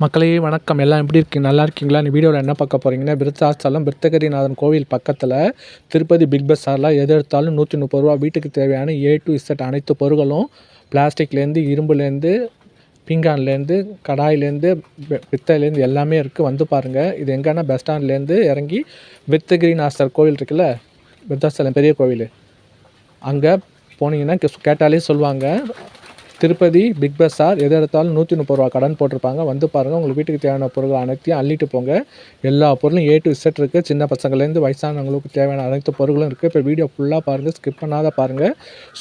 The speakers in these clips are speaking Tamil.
மக்களே வணக்கம். எல்லாம் எப்படி இருக்கீங்க? நல்லா இருக்கீங்களா? இந்த வீடியோவில் என்ன பார்க்க போகிறீங்கன்னா, விருத்தாச்சலம் விருத்தகிரிநாதன் கோவில் பக்கத்தில் திருப்பதி பிக் பஸாரில் எது எடுத்தாலும் ₹130 வீட்டுக்கு தேவையான A to Z அனைத்து பொருட்களும் பிளாஸ்டிக்லேருந்து, இரும்புலேருந்து, பீங்கான்லேருந்து, கடாயிலேருந்து, பித்தளைலேருந்து எல்லாமே இருக்குது. வந்து பாருங்கள். இது எங்கன்னா பஸ் ஸ்டாண்ட்லேருந்து இறங்கி விருத்தகிரிநாதர் கோவில் இருக்குல்ல, விருத்தாச்சலம் பெரிய கோவில், அங்கே போனீங்கன்னா கேட்டாலே சொல்லுவாங்க. திருப்பதி பிக் பஸார் எது எடுத்தாலும் ₹130 கடன் போட்டிருப்பாங்க. வந்து பாருங்கள். உங்களுக்கு வீட்டுக்கு தேவையான பொருட்கள் அனைத்தையும் அள்ளிட்டு போங்க. எல்லா பொருளும் A to Z இருக்குது. சின்ன பசங்கள்லேருந்து வயசானவங்களுக்கு தேவையான அனைத்து பொருட்களும் இருக்குது. இப்போ வீடியோ ஃபுல்லாக பாருங்கள், ஸ்கிப் பண்ணாத பாருங்கள்.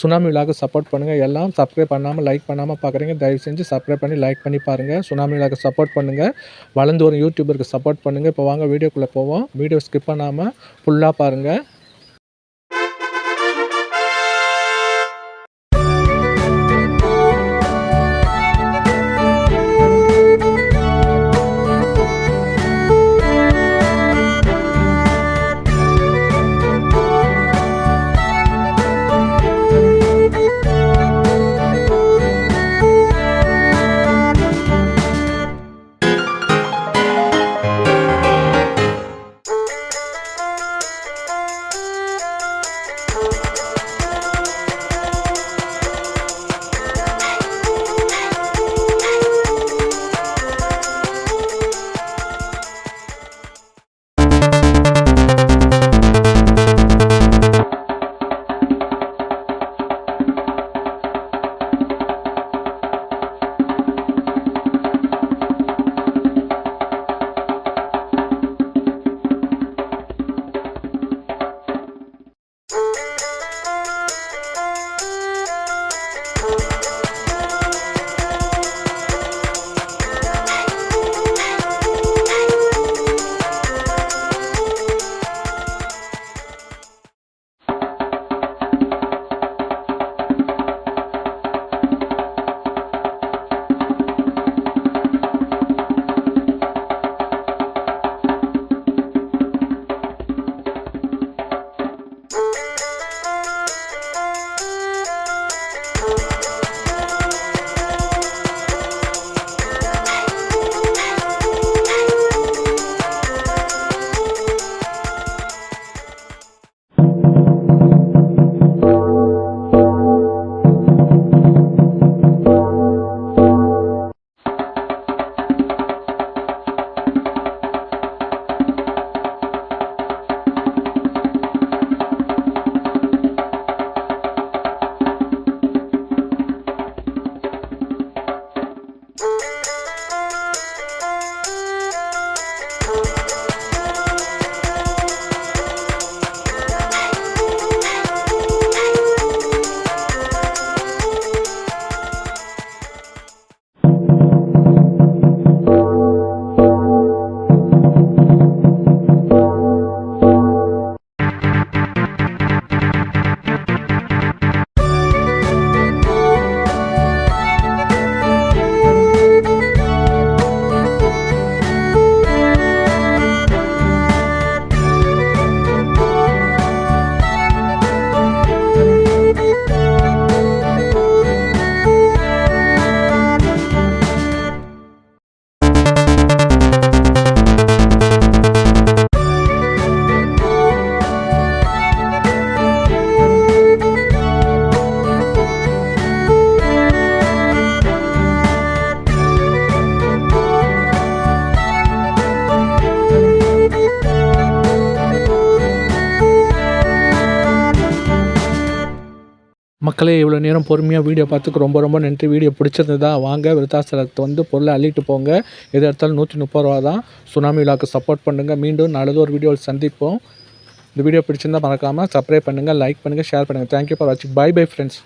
சுனாமி விழாக்கு சப்போர்ட் பண்ணுங்கள். எல்லாம் சப்ஸ்கிரைப் பண்ணாமல் லைக் பண்ணாமல் பார்க்குறீங்க, தயவு செஞ்சு சப்ஸ்கிரைப் பண்ணி லைக் பண்ணி பாருங்கள். சுனாமி விழாக்கு சப்போர்ட் பண்ணுங்கள். வளர்ந்து வரும் யூடியூபருக்கு சப்போர்ட் பண்ணுங்கள். இப்போ வாங்க வீடியோக்குள்ளே போவோம். வீடியோ ஸ்கிப் பண்ணாமல் ஃபுல்லாக பாருங்கள். மக்களே, இவ்வளோ நேரம் பொறுமையாக வீடியோ பார்த்துக்கு ரொம்ப ரொம்ப நன்றி. வீடியோ பிடிச்சிருந்ததா வாங்க விருத்தாச்சலத்தை வந்து பொருளை அள்ளிட்டு போங்க. எது எடுத்தாலும் ₹130 தான். சுனாமி விழாக்கு சப்போர்ட் பண்ணுங்கள். மீண்டும் நல்லது ஒரு வீடியோவில் சந்திப்போம். இந்த வீடியோ பிடிச்சிருந்தால் மறக்காமல் சப்ஸ்கிரைப் பண்ணுங்கள், லைக் பண்ணுங்கள், ஷேர் பண்ணுங்கள். தேங்க்யூ ஃபார் வாட்சிங். Bye bye friends.